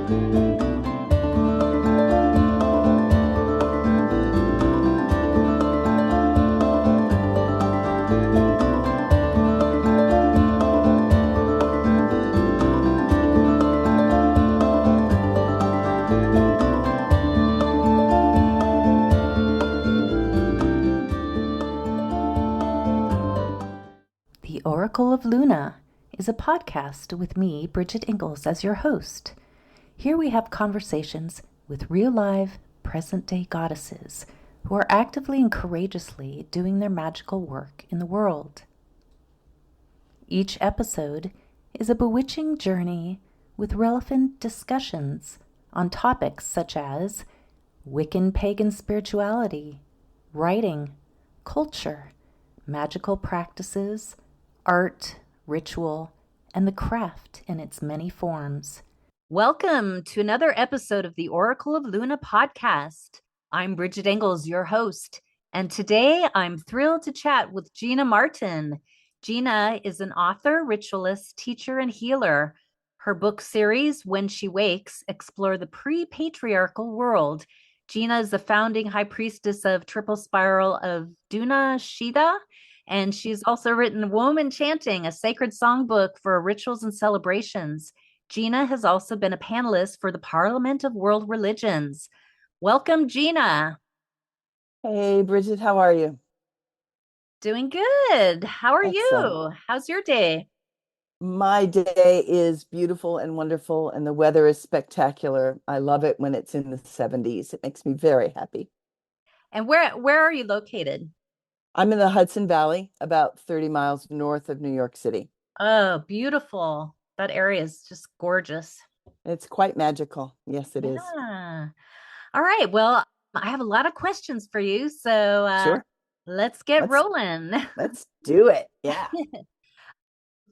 The Oracle of Luna is a podcast with me, Bridget Engels, as your host. Here we have conversations with real live, present-day goddesses who are actively and courageously doing their magical work in the world. Each episode is a bewitching journey with relevant discussions on topics such as Wiccan pagan spirituality, writing, culture, magical practices, art, ritual, and the craft in its many forms. Welcome to another episode of the Oracle of Luna podcast. I'm Bridget Engels, your host, and today I'm thrilled to chat with Gina Martin. Gina is an author, ritualist, teacher, and healer. Her book series, When She Wakes, explore the pre-patriarchal world. Gina is the founding high priestess of Triple Spiral of Duna Shida, and she's also written Womanchanting, a sacred songbook for rituals and celebrations. Gina has also been a panelist for the Parliament of World Religions. Welcome, Gina. Hey, Bridget, how are you? Doing good. How are Excellent. you? How's your day? My day is beautiful and wonderful, and the weather is spectacular. I love it when it's in the 70s. It makes me very happy. And where are you located? I'm in the Hudson Valley, about 30 miles north of New York City. Oh, beautiful. That area is just gorgeous. It's quite magical. Yes, it is. Yeah. All right. Well, I have a lot of questions for you. So Sure. let's get Let's rolling. let's do it. Yeah.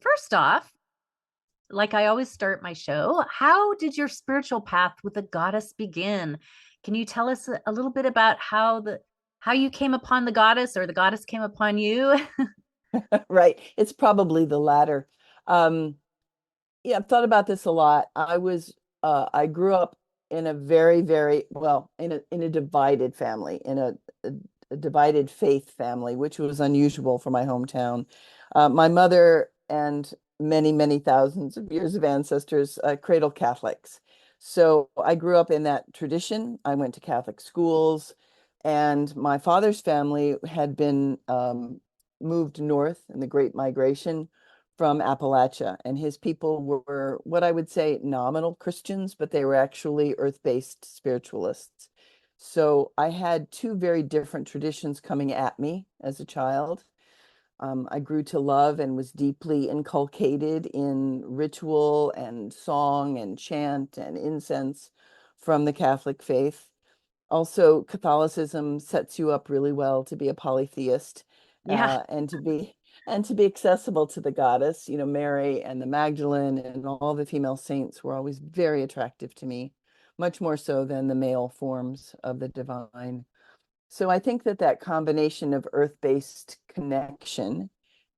First off, like I always start my show, how did your spiritual path with the goddess begin? Can you tell us a little bit about how you came upon the goddess or the goddess came upon you? Right. It's probably the latter. Yeah, I've thought about this a lot. I grew up in a very, very, well, in a divided family, in a divided faith family, which was unusual for my hometown. My mother and many, many thousands of years of ancestors, cradle Catholics. So I grew up in that tradition. I went to Catholic schools, and my father's family had been moved north in the Great Migration from Appalachia, and his people were what I would say nominal Christians, but they were actually earth-based spiritualists. So I had two very different traditions coming at me as a child. I grew to love and was deeply inculcated in ritual and song and chant and incense from the Catholic faith. Also, Catholicism sets you up really well to be a polytheist, Yeah. and to be accessible to the goddess. You know, Mary and the Magdalene and all the female saints were always very attractive to me, much more so than the male forms of the divine. So I think that that combination of earth-based connection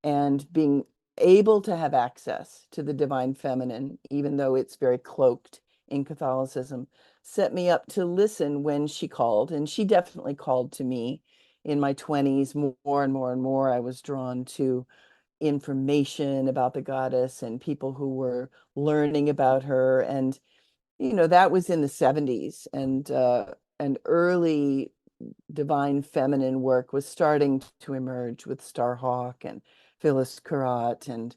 and being able to have access to the divine feminine, even though it's very cloaked in Catholicism, set me up to listen when she called. And she definitely called to me in my 20s more and more and more. I was drawn to information about the goddess and people who were learning about her. And, you know, that was in the 70s, and early divine feminine work was starting to emerge with Starhawk and Phyllis Curott and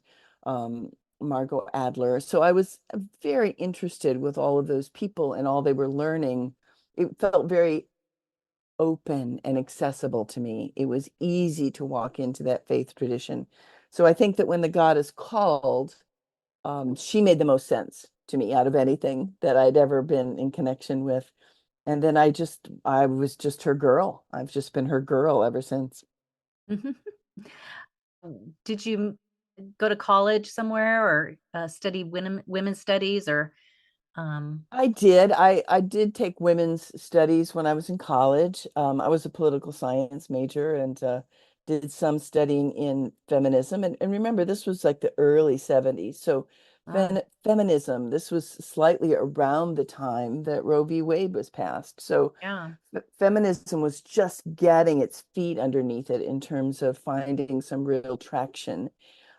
Margot Adler. So I was very interested with all of those people and all they were learning. It felt very open and accessible to me. It was easy to walk into that faith tradition. So I think that when the goddess called, she made the most sense to me out of anything that I'd ever been in connection with. And then I was just her girl. I've just been her girl ever since. Did you go to college somewhere or study women's studies or I did. I did take women's studies when I was in college. I was a political science major and did some studying in feminism. And remember, this was like the early 70s. So wow. feminism. This was slightly around the time that Roe v. Wade was passed. So Yeah. feminism was just getting its feet underneath it in terms of finding some real traction.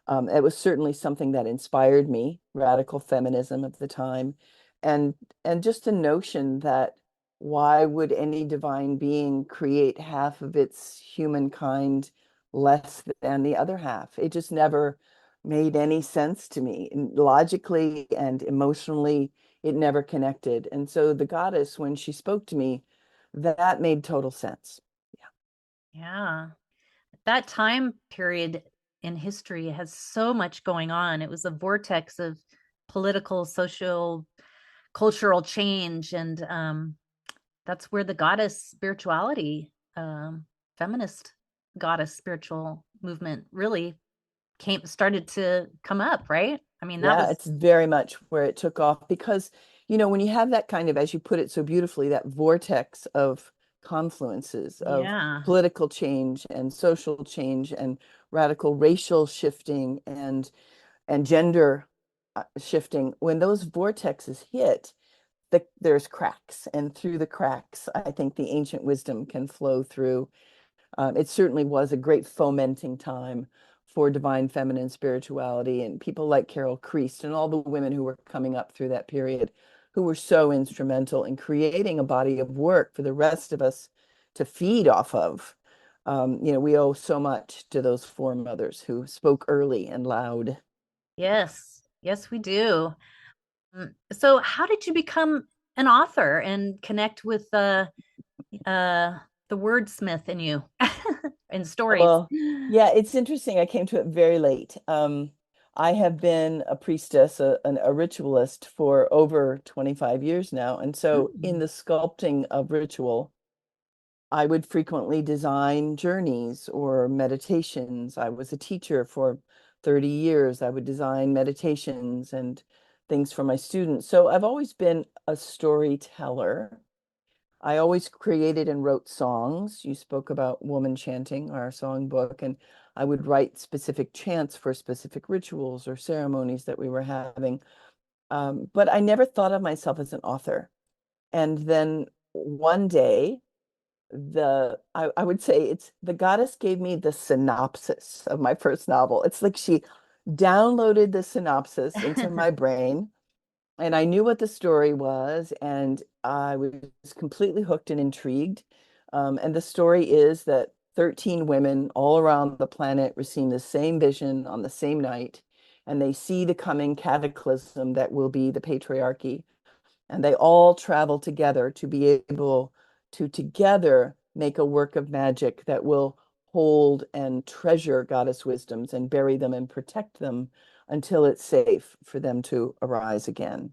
It was certainly something that inspired me, radical feminism of the time, and just the notion that why would any divine being create half of its humankind less than the other half? It just never made any sense to me. And logically and emotionally, it never connected. And so the goddess, when she spoke to me, that made total sense. Yeah. That time period in history has so much going on. It was a vortex of political, social, cultural change. And that's where the goddess spirituality, feminist goddess spiritual movement really started to come up, right? I mean, that Yeah, was, it's very much where it took off because, when you have that kind of, as you put it so beautifully, that vortex of confluences of yeah. political change and social change and radical racial shifting and gender shifting, when those vortexes hit, there's cracks, and through the cracks, I think the ancient wisdom can flow through. It certainly was a great fomenting time for divine feminine spirituality and people like Carol Priest and all the women who were coming up through that period who were so instrumental in creating a body of work for the rest of us to feed off of. We owe so much to those foremothers who spoke early and loud. Yes. Yes, we do. So how did you become an author and connect with uh the wordsmith in you in stories? Well, yeah, it's interesting. I came to it very late. I have been a priestess, a ritualist for over 25 years now. And so in Mm. the sculpting of ritual, I would frequently design journeys or meditations. I was a teacher for 30 years. I would design meditations and things for my students. So I've always been a storyteller. I always created and wrote songs. You spoke about Womanchanting, our songbook, and I would write specific chants for specific rituals or ceremonies that we were having. But I never thought of myself as an author. And then one day, I would say it's the goddess gave me the synopsis of my first novel. It's like she downloaded the synopsis into my brain and I knew what the story was, and I was completely hooked and intrigued. And the story is that 13 women all around the planet receive the same vision on the same night, and they see the coming cataclysm that will be the patriarchy. And they all travel together to be able to together make a work of magic that will hold and treasure goddess wisdoms and bury them and protect them until it's safe for them to arise again.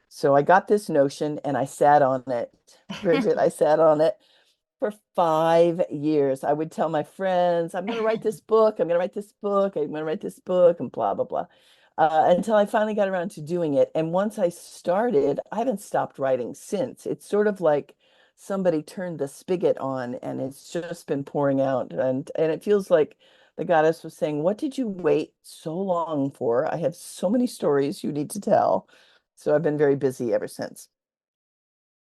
So I got this notion and I sat on it. Bridget, I sat on it for 5 years. I would tell my friends, I'm going to write this book. I'm going to write this book. I'm going to write this book and blah, blah, blah. Until I finally got around to doing it. And once I started, I haven't stopped writing since. It's sort of like somebody turned the spigot on and it's just been pouring out. And it feels like the goddess was saying, what did you wait so long for? I have so many stories you need to tell. So I've been very busy ever since.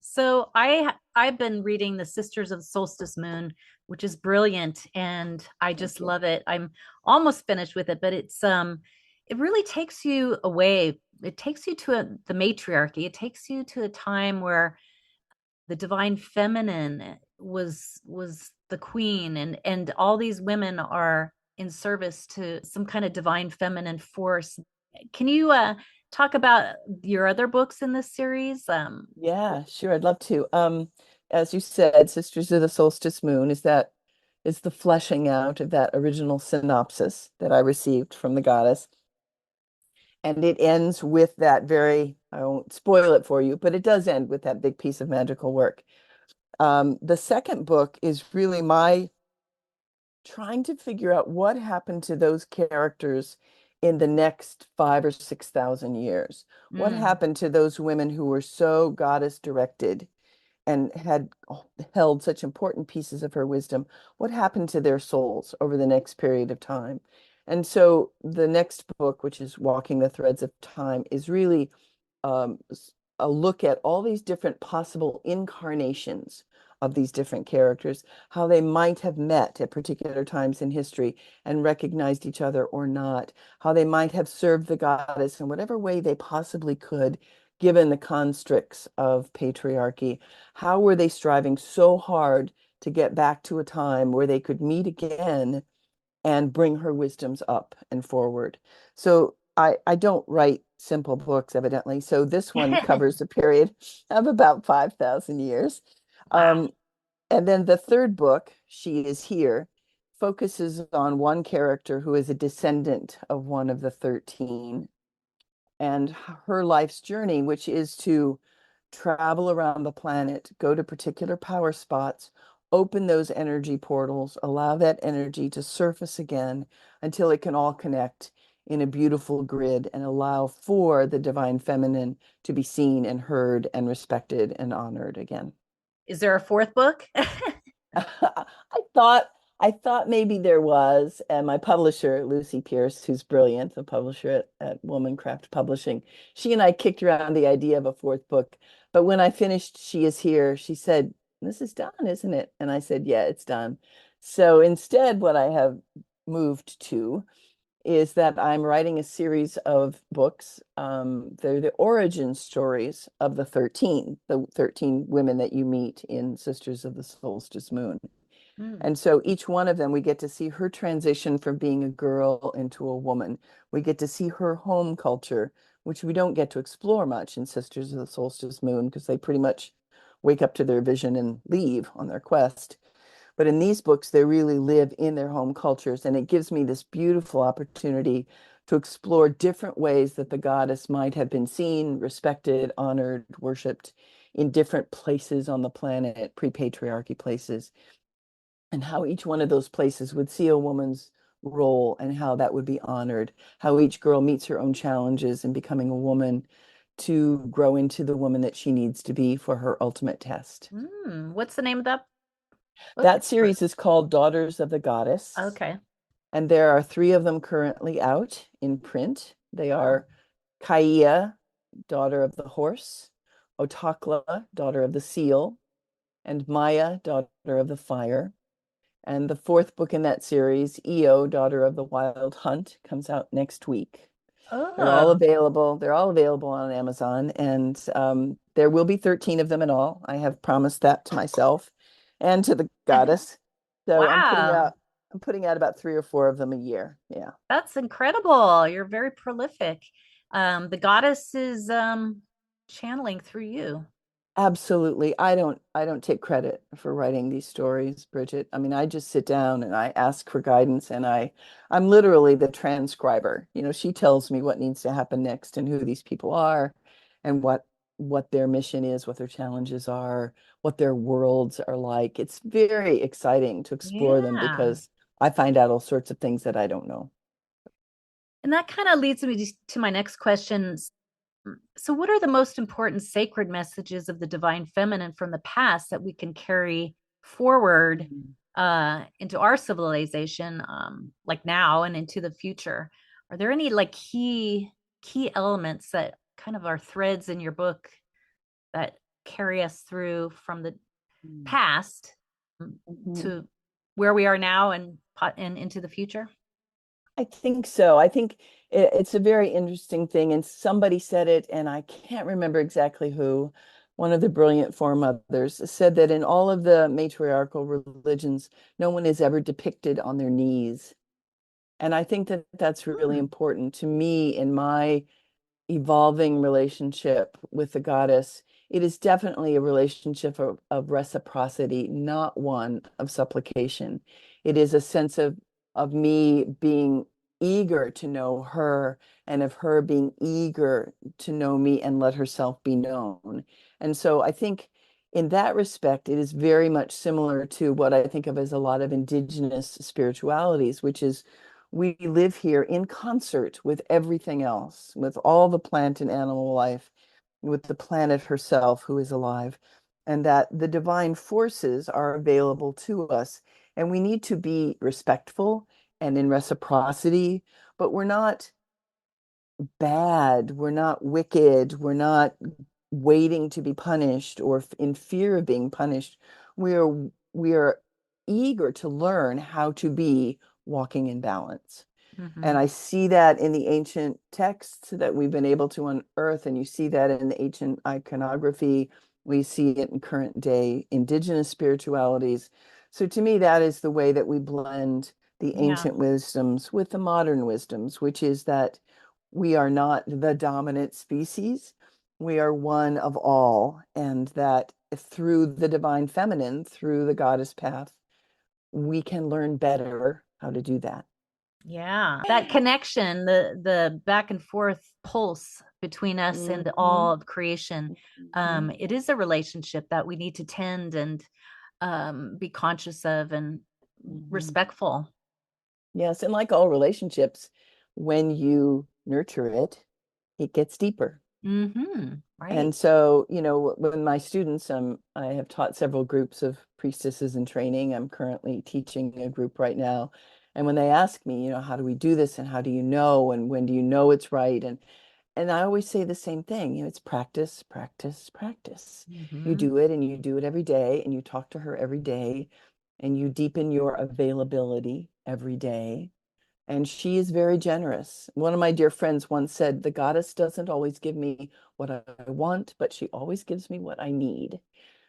So I've been reading The Sisters of the Solstice Moon, which is brilliant, and I just Thank you. love it. I'm almost finished with it, but it really takes you away. It takes you to the matriarchy. It takes you to a time where the divine feminine was the queen, and all these women are in service to some kind of divine feminine force. Can you talk about your other books in this series? Yeah, sure. I'd love to. As you said, Sisters of the Solstice Moon is the fleshing out of that original synopsis that I received from the goddess. And it ends with that I won't spoil it for you, but it does end with that big piece of magical work. The second book is really my trying to figure out what happened to those characters in the next 5 or 6 thousand years. What mm. happened to those women who were so goddess directed and had held such important pieces of her wisdom? What happened to their souls over the next period of time? And so the next book, which is Walking the Threads of Time, is really um, a look at all these different possible incarnations of these different characters, how they might have met at particular times in history and recognized each other or not, how they might have served the goddess in whatever way they possibly could, given the constricts of patriarchy. How were they striving so hard to get back to a time where they could meet again and bring her wisdoms up and forward? So I don't write simple books, evidently. So this one covers a period of about 5,000 years. Wow. Um, and then the third book, She Is Here, focuses on one character who is a descendant of one of the 13 and her life's journey, which is to travel around the planet, go to particular power spots, open those energy portals, allow that energy to surface again until it can all connect in a beautiful grid and allow for the divine feminine to be seen and heard and respected and honored again. Is there a fourth book? I thought I thought maybe there was, and my publisher, Lucy Pierce, who's brilliant, the publisher at Womancraft Publishing, she and I kicked around the idea of a fourth book. But when I finished She Is Here, she said, "This is done, isn't it?" And I said, "Yeah, it's done." So instead, what I have moved to is that I'm writing a series of books. They're the origin stories of the 13 women that you meet in Sisters of the Solstice Moon. Hmm. And so each one of them, we get to see her transition from being a girl into a woman. We get to see her home culture, which we don't get to explore much in Sisters of the Solstice Moon because they pretty much wake up to their vision and leave on their quest. But in these books, they really live in their home cultures. And it gives me this beautiful opportunity to explore different ways that the goddess might have been seen, respected, honored, worshipped in different places on the planet, pre-patriarchy places, and how each one of those places would see a woman's role and how that would be honored, how each girl meets her own challenges in becoming a woman to grow into the woman that she needs to be for her ultimate test. What's the name of that book? That series is called Daughters of the Goddess, Okay. and there are three of them currently out in print. They Oh. are Kaia, daughter of the horse, Otakla, daughter of the seal, and Maya, daughter of the fire. And the fourth book in that series, Io, Daughter of the Wild Hunt, comes out next week. They're all Oh. available. They're all available on Amazon, and there will be 13 of them in all. I have promised that to myself and to the goddess. So Wow. I'm putting out about 3 or 4 of them a year. Yeah. That's incredible. You're very prolific. The goddess is channeling through you. Absolutely. I don't take credit for writing these stories, Bridget. I mean, I just sit down and I ask for guidance and I'm literally the transcriber. You know, she tells me what needs to happen next and who these people are and what their mission is, what their challenges are, what their worlds are like. It's very exciting to explore them Yeah. because I find out all sorts of things that I don't know. And that kind of leads me to my next question. So, what are the most important sacred messages of the divine feminine from the past that we can carry forward Mhm. into our civilization, like now and into the future? Are there any like key elements that kind of are threads in your book that carry us through from the past Mhm. to where we are now and into the future? I think so. I think it's a very interesting thing. And somebody said it, and I can't remember exactly who. One of the brilliant foremothers said that in all of the matriarchal religions, no one is ever depicted on their knees. And I think that that's really Hmm. important to me in my evolving relationship with the goddess. It is definitely a relationship of reciprocity, not one of supplication. It is a sense of me being eager to know her and of her being eager to know me and let herself be known. And so I think in that respect, it is very much similar to what I think of as a lot of indigenous spiritualities, which is we live here in concert with everything else, with all the plant and animal life, with the planet herself who is alive, and that the divine forces are available to us. And we need to be respectful and in reciprocity, but we're not bad, we're not wicked, we're not waiting to be punished or in fear of being punished. We are eager to learn how to be walking in balance. And Hmm. I see that in the ancient texts that we've been able to unearth, and you see that in the ancient iconography. We see it in current day indigenous spiritualities. So to me, that is the way that we blend the Yeah. ancient wisdoms with the modern wisdoms, which is that we are not the dominant species. We are one of all, and that through the divine feminine, through the goddess path, we can learn better how to do that. Yeah. That connection, the back and forth pulse between us and Mhm. all of creation. Mhm. It is a relationship that we need to tend and be conscious of and Mhm. respectful. Yes, and like all relationships, when you nurture it, it gets deeper. Right. And so, when my students, I have taught several groups of priestesses in training. I'm currently teaching a group right now. And when they ask me, how do we do this and how do you know and when do you know it's right? And I always say the same thing, it's practice, practice, practice. You Hmm. do it and you do it every day and you talk to her every day and you deepen your availability every day. And she is very generous. One of my dear friends once said, the goddess doesn't always give me what I want, but she always gives me what I need.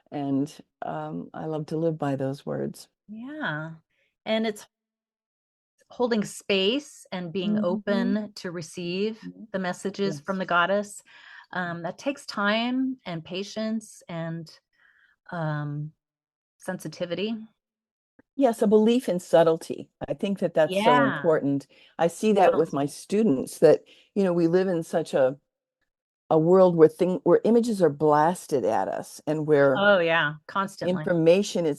And I love to live by those words. Yeah. And it's holding space and being Mhm. open to receive the messages from Yes. the goddess. That takes time and patience and um, sensitivity. Yes, a belief in subtlety. I think that that's so Yeah, important. I see that with my totally. students that, we live in such a world where images are blasted at us and where Oh, yeah, constantly. information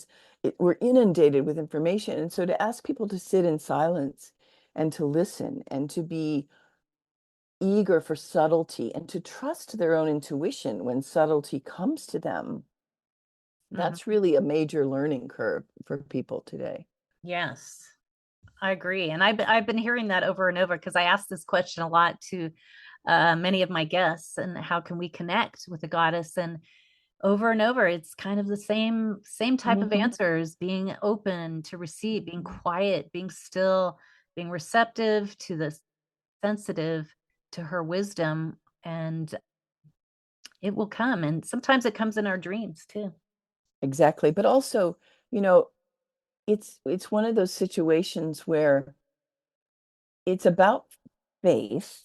we're inundated with information. And so to ask people to sit in silence and to listen and to be eager for subtlety and to trust their own intuition when subtlety comes to them, Mhm. that's really a major learning curve for people today. Yes, I agree. And I've been hearing that over and over because I ask this question a lot to many of my guests and how can we connect with the goddess? And over, it's kind of the same type of Mhm. answers, being open to receive, being quiet, being still, being receptive to the sensitive to her wisdom, and it will come. And sometimes it comes in our dreams too. Exactly. But also, you know, it's one of those situations where it's about faith,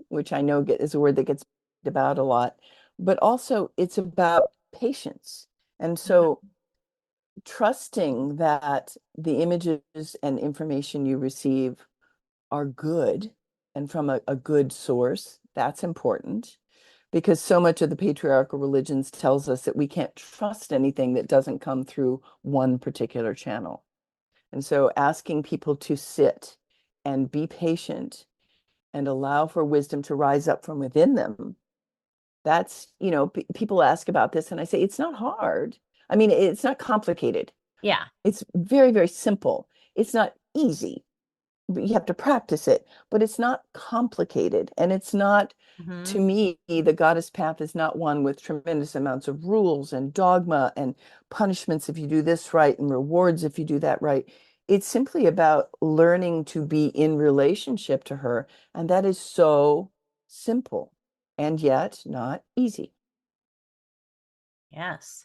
which I know is a word that gets about a lot, but also it's about patience. And so trusting that the images and information you receive are good and from a good source, that's important because so much of the patriarchal religions tells us that we can't trust anything that doesn't come through one particular channel. And so asking people to sit and be patient and allow for wisdom to rise up from within them. That's, people ask about this and I say, it's not hard. I mean, it's not complicated. Yeah. It's very, very simple. It's not easy. But you have to practice it, but it's not complicated. And it's not, to Hmm. me, the goddess path is not one with tremendous amounts of rules and dogma and punishments if you do this right and rewards if you do that right. It's simply about learning to be in relationship to her. And that is so simple and yet not easy. Yes.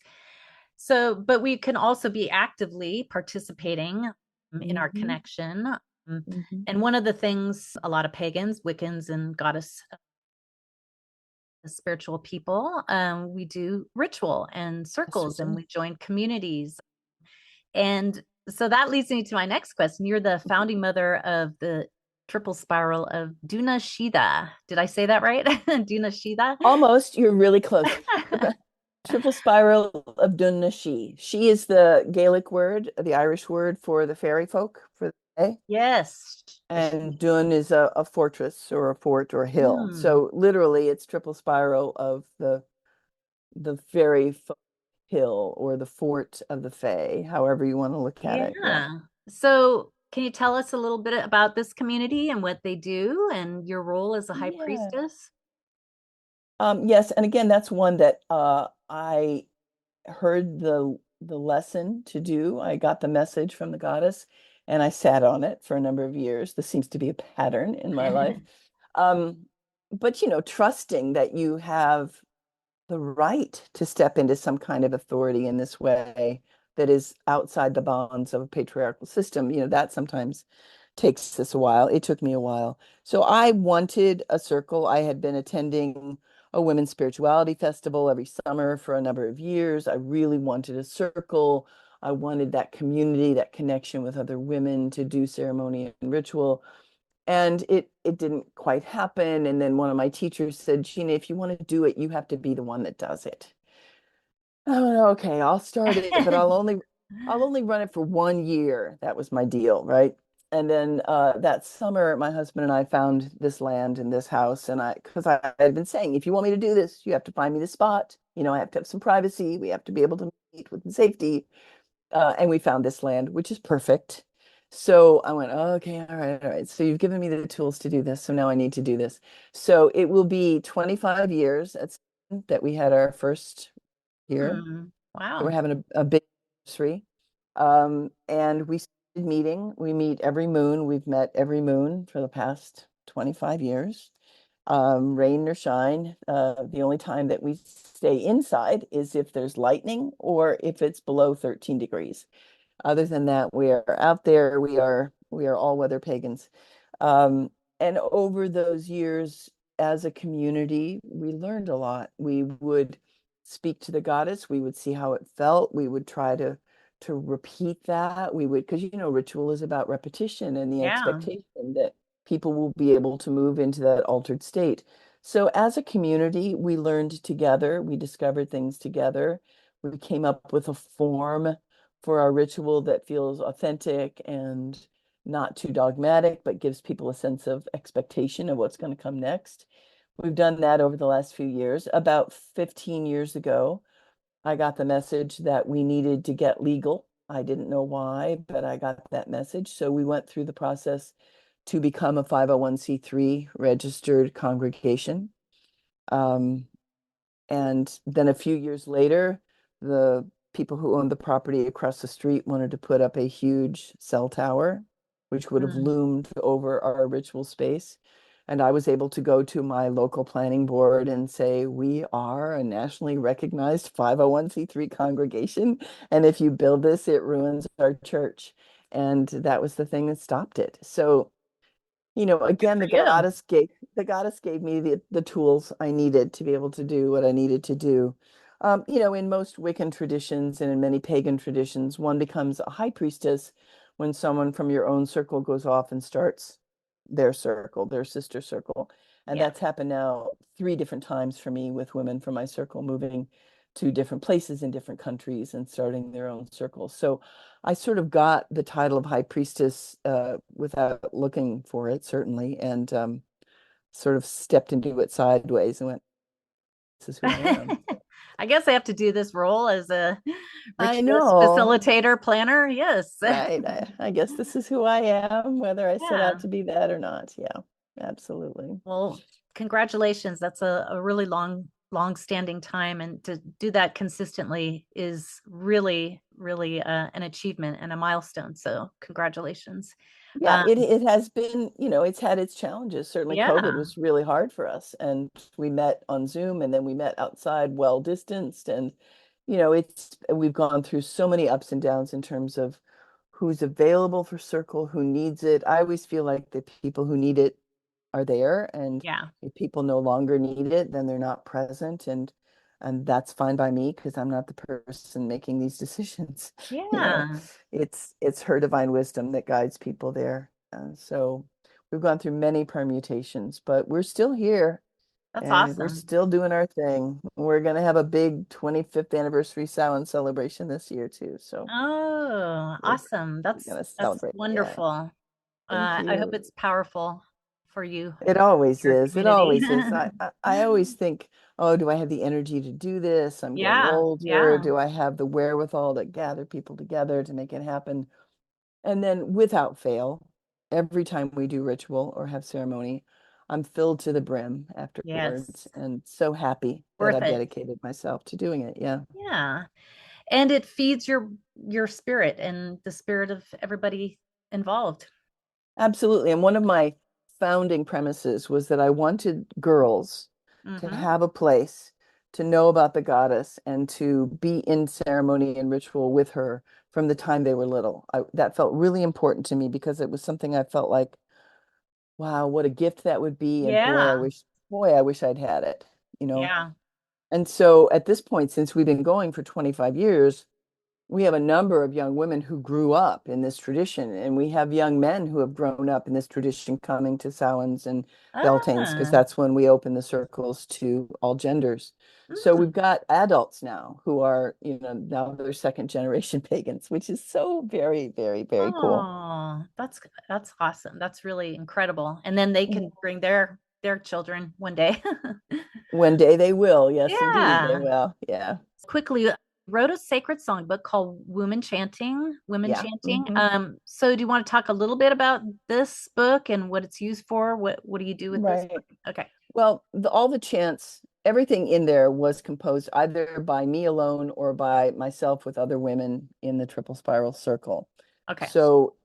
So, but we can also be actively participating in our Mhm, connection. mhm. And one of the things a lot of pagans, Wiccans, and goddess spiritual people, we do ritual and Yes, we circles and do. we join communities. And so that leads me to my next question. You're the founding mother of the triple spiral of Duna Shida. Did I say that right? Duna Shida? Almost, you're really close. Triple spiral of Dunnashi. She is the Gaelic word, the Irish word for the fairy folk for the day. Yes. And Dun is a fortress or a fort or a hill. Hmm. So literally it's triple spiral of the fairy folk hill or the fort of the fae, however you want to look at it. Yeah. Yeah. So Can you tell us a little bit about this community and what they do and your role as a high Yeah. priestess? Yes, and again, that's one that I heard the lesson to do. I got the message from the goddess, and I sat on it for a number of years. This seems to be a pattern in my life. Um, but trusting that you have the right to step into some kind of authority in this way that is outside the bonds of a patriarchal system, that sometimes takes us a while. It took me a while. So I wanted a circle. I had been attending a women's spirituality festival every summer for a number of years. I really wanted a circle. I wanted that community, that connection with other women to do ceremony and ritual. And it didn't quite happen. And then one of my teachers said, Gina, if you want to do it, you have to be the one that does it. I went, okay, I'll start it, but I'll only run it for 1 year. That was my deal, right? And then that summer, my husband and I found this land and this house, and because I had been saying, if you want me to do this, you have to find me the spot. I have to have some privacy. We have to be able to meet with safety. And we found this land, which is perfect. So I went, oh, okay, all right, all right. So you've given me the tools to do this. So now I need to do this. So it will be 25 years that we had our first year. So we're Wow. having a big anniversary. And we started meeting. We meet every moon. We've met every moon for the past 25 years. Rain or shine. The only time that we stay inside is if there's lightning or if it's below 13 degrees. Other than that, we are out there. We are all weather pagans. Um, and over those years as a community, we learned a lot. We would speak to the goddess. We would see how it felt. We would try to repeat that. We would, because ritual is about repetition and the Yeah. expectation that people will be able to move into that altered state. So as a community, we learned together. We discovered things together. We came up with a form for our ritual that feels authentic and not too dogmatic, but gives people a sense of expectation of what's going to come next. We've done that over the last few years. About 15 years ago, I got the message that we needed to get legal. I didn't know why, but I got that message. So we went through the process to become a 501c3 registered congregation. Um, and then a few years later, the people who owned the property across the street wanted to put up a huge cell tower, which would have Mm. loomed over our ritual space. And I was able to go to my local planning board and say, we are a nationally recognized 501c3 congregation. And if you build this, it ruins our church. And that was the thing that stopped it. So Good again, for you. the goddess gave me the tools I needed to be able to do what I needed to do. In most Wiccan traditions and in many pagan traditions, one becomes a high priestess when someone from your own circle goes off and starts their circle, their sister circle. And Yeah. that's happened now 3 different times for me with women from my circle moving to different places in different countries and starting their own circles. So I sort of got the title of high priestess without looking for it, certainly, and sort of stepped into it sideways and went, "This is who I am." I guess I have to do this role as a I ritualist know, facilitator planner. Yes. right? I guess this is who I am, whether I set out Yeah. to be that or not. Yeah, absolutely. Well, congratulations. That's a really long standing time. And to do that consistently is really, really an achievement and a milestone. So congratulations. Yeah, Um, it has been, it's had its challenges. Certainly COVID yeah. was really hard for us. And we met on Zoom and then we met outside well distanced. And, we've gone through so many ups and downs in terms of who's available for Circle, who needs it. I always feel like the people who need it are there. And Yeah. if people no longer need it, then they're not present. And that's fine by me because I'm not the person making these decisions. You know, Yeah. it's her divine wisdom that guides people there. So we've gone through many permutations, but we're still here That's and we're awesome. still doing our thing. We're going to have a big 25th anniversary Samhain celebration this year too. So Oh, we're, awesome. we're going to That's celebrate. Yeah. wonderful. Thank I hope you. it's powerful for you It and always your is. It community. always is. I always think, oh, do I have the energy to do this? I'm getting Yeah, older. yeah. Do I have the wherewithal to gather people together to make it happen? And then without fail, every time we do ritual or have ceremony, I'm filled to the brim afterwards Yes. and so happy that Worth I've it. dedicated myself to doing it. Yeah. Yeah. And it feeds your spirit and the spirit of everybody involved. Absolutely. And one of my founding premises was that I wanted girls to Mm-hmm. have a place to know about the goddess and to be in ceremony and ritual with her from the time they were little. That felt really important to me because it was something I felt like, wow, what a gift that would be. And Yeah. boy, I wish I'd had it, you know? Yeah. And so at this point, since we've been going for 25 years, we have a number of young women who grew up in this tradition, and we have young men who have grown up in this tradition coming to Samhains and Beltanes, because Ah. that's when we open the circles to all genders. So we've Mm. got adults now who are, now they're second generation pagans, which is so very, very, very cool. Oh, that's awesome. That's really incredible. And then they can bring their children one day. One day they will. Yes, indeed, they Yeah. will. Yeah. Quickly wrote a sacred songbook called Women Yeah. Chanting. Hmm. So do you want to talk a little bit about this book and what it's used for? What do you do with this Right. book? Okay. Well, all the chants, everything in there was composed either by me alone or by myself with other women in the triple spiral circle. Okay. So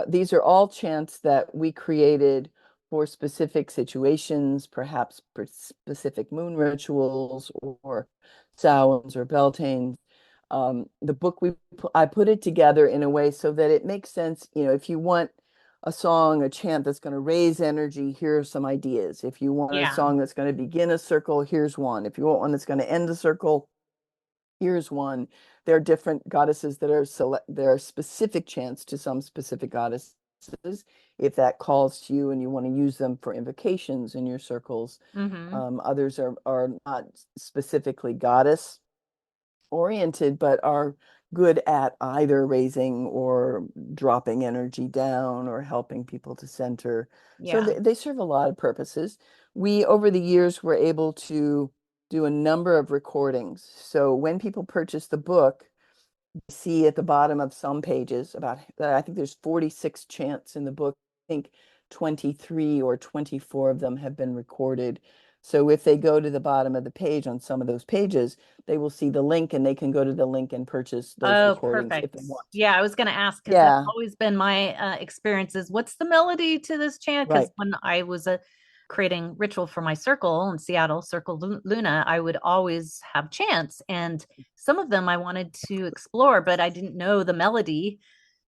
these are all chants that we created for specific situations, perhaps for specific moon rituals or Samhains or Beltanes. The book I put it together in a way so that it makes sense. If you want a song, a chant that's going to raise energy, here are some ideas. If you want a Yeah. song that's going to begin a circle, here's one. If you want one that's going to end a circle, here's one. There are different goddesses that are there are specific chants to some specific goddesses. If that calls to you and you want to use them for invocations in your circles, Mm-hmm. others are not specifically goddess oriented, but are good at either raising or dropping energy down or helping people to center. So Yeah. they serve a lot of purposes. We, over the years, were able to do a number of recordings. So when people purchase the book, see at the bottom of some pages about, I think there's 46 chants in the book. I think 23 or 24 of them have been recorded. So if they go to the bottom of the page on some of those pages, they will see the link and they can go to the link and purchase those Oh, recordings if perfect. they want. Yeah, I was going to ask because that's Yeah, always been my experiences. What's the melody to this chant? Because right. when I was creating ritual for my circle in Seattle, Circle Luna, I would always have chants, and some of them I wanted to explore, but I didn't know the melody.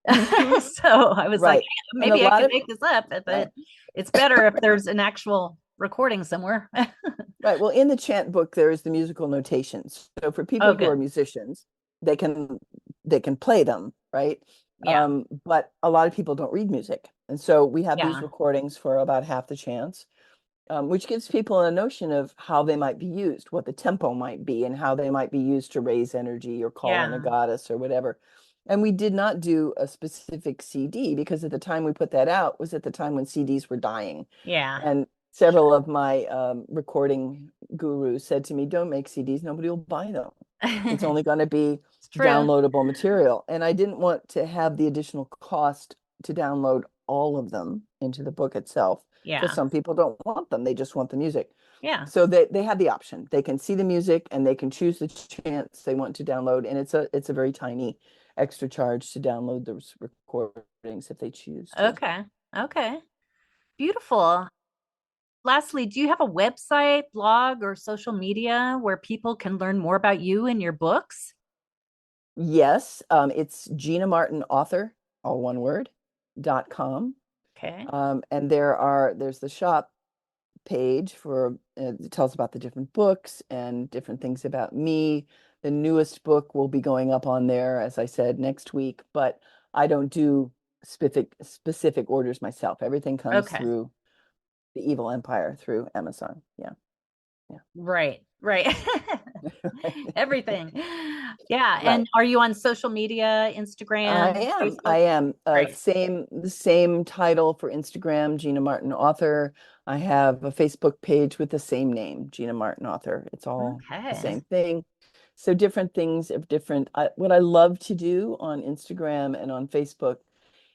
Hmm. So I was like, Right. And a maybe I lot could of, make this up, right. but it's better if there's an actual recording somewhere. Right. Well, in the chant book, there is the musical notations. So for Oh, people who are good. musicians, they can they can play them, right? Yeah. But a lot of people don't read music. And so we have these Yeah. recordings for about half the chants, which gives people a notion of how they might be used, what the tempo might be, and how they might be used to raise energy or call in a Yeah. goddess or whatever. And we did not do a specific CD because at the time we put that out was at the time when CDs were dying. Yeah. And Sure. several of my recording gurus said to me, don't make CDs, nobody will buy them. It's only going to be It's true. downloadable material. And I didn't want to have the additional cost to download all of them into the book itself because Yeah. some people don't want them. They just want the music. Yeah. So they have the option. They can see the music and they can choose the chants they want to download. And it's a very tiny extra charge to download those recordings if they choose to. Okay. Okay. Beautiful. Lastly, do you have a website, blog, or social media where people can learn more about you and your books? Yes, it's Gina Martin author, all one word, .com. Okay. And there's the shop page for it tells about the different books and different things about me. The newest book will be going up on there, as I said, next week, but I don't do specific orders myself. Everything comes Okay. through the Evil Empire through Amazon. Yeah. Right. Right. Yeah. Everything. Yeah. Right. And are you on social media, I Instagram, am. I Facebook? am. Great. The same title for Instagram, Gina Martin Author. I have a Facebook page with the same name, Gina Martin Author. It's all the Okay. same thing. So different things of different. What I love to do on Instagram and on Facebook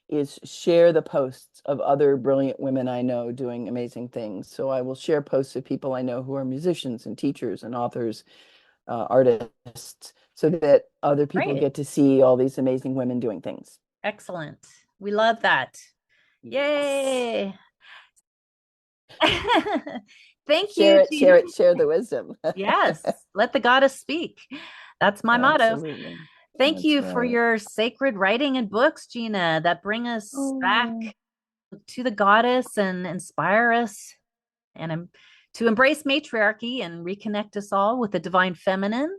is share the posts of other brilliant women I know doing amazing things. So I will share posts of people I know who are musicians and teachers and authors, artists, so that other people Great. get to see all these amazing women doing things. Excellent. We love that. Yes. Yay. Thank Share you, it, Gina. share it, share the wisdom. Yes, let the goddess speak. That's my motto. Absolutely. Thank That's you for right. your sacred writing and books, Gina, that bring us back Oh, to the goddess and inspire us and to embrace matriarchy and reconnect us all with the divine feminine.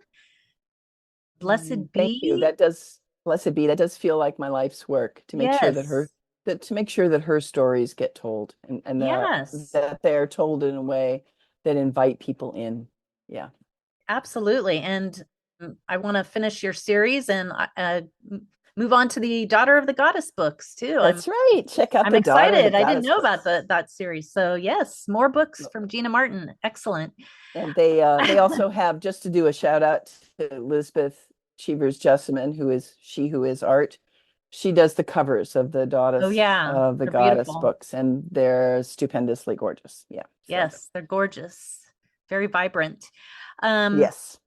Blessed thank you. be. That does, blessed be, that does feel like my life's work to make sure that Yes. to make sure that her stories get told and Yes. that they're told in a way that invite people in. Yeah. Absolutely. And I want to finish your series and move on to the Daughter of the Goddess books too. That's right. Check out I'm the Daughter of the excited. I didn't Goddess know about books. that series. So yes, more books from Gina Martin. Excellent. And they also have, just to do a shout out to Elizabeth Cheevers Jessamine, who is She Who Is Art. She does the covers Oh yeah, of the they're Goddess beautiful. books, and they're stupendously gorgeous. Yeah. So Yes, they're gorgeous. Very vibrant. Um, yes.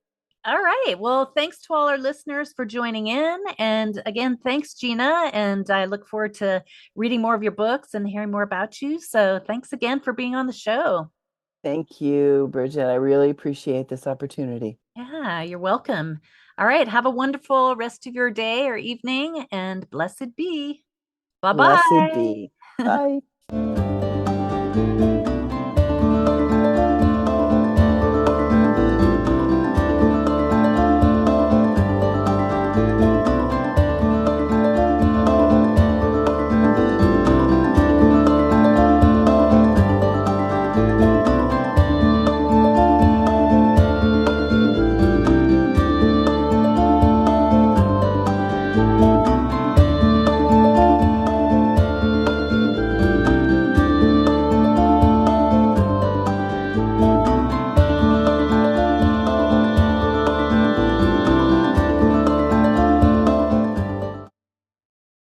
all right. Well, thanks to all our listeners for joining in. And again, thanks, Gina. And I look forward to reading more of your books and hearing more about you. So thanks again for being on the show. Thank you, Bridget. I really appreciate this opportunity. Yeah, you're welcome. All right. Have a wonderful rest of your day or evening and blessed be. Bye Blessed bye. be. Bye.